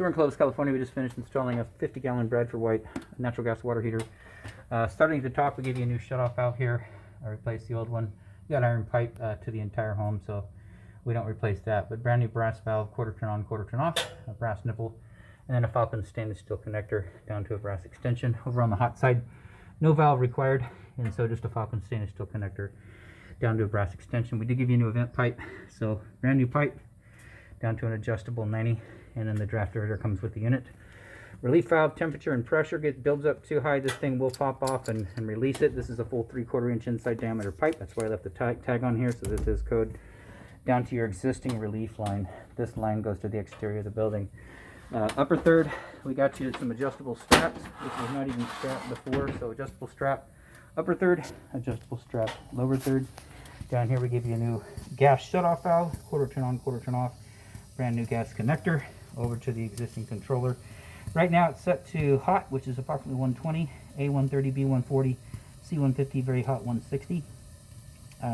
So we're in Clovis, California. We just finished installing a 50-gallon Bradford White natural gas water heater. Starting at the top, we give you a new shutoff valve here. I replaced the old one. You got iron pipe to the entire home, so we don't replace that. But brand new brass valve, quarter turn on, quarter turn off, a brass nipple, and then a Falcon stainless steel connector down to a brass extension. Over on the hot side, no valve required, and so just a Falcon stainless steel connector down to a brass extension. We did give you a new event pipe, so brand new pipe down to an adjustable 90, and then the draft diverter comes with the unit. Relief valve, temperature and pressure builds up too high, this thing will pop off and release it. This is a full 3/4 inch inside diameter pipe. That's why I left the tag on here, so this is code down to your existing relief line. This line goes to the exterior of the building. Upper third, we got you some adjustable straps, which was not even strapped before, so adjustable strap. Upper third, adjustable strap. Lower third, down here we give you a new gas shutoff valve, quarter turn on, quarter turn off, brand new gas connector over to the existing controller. Right now it's set to hot, which is approximately 120, A130, B140, C150, very hot 160.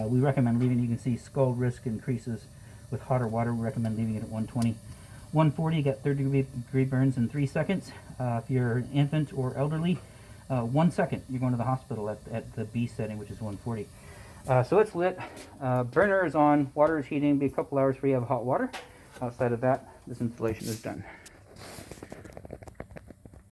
We recommend leaving, you can see scald risk increases with hotter water. We recommend leaving it at 120. 140, you got 30-degree burns in 3 seconds. If you're an infant or elderly, 1 second, you're going to the hospital at the B setting, which is 140. So it's lit. Burner is on, water is heating, be a couple hours before you have hot water. Outside of that, this installation is done.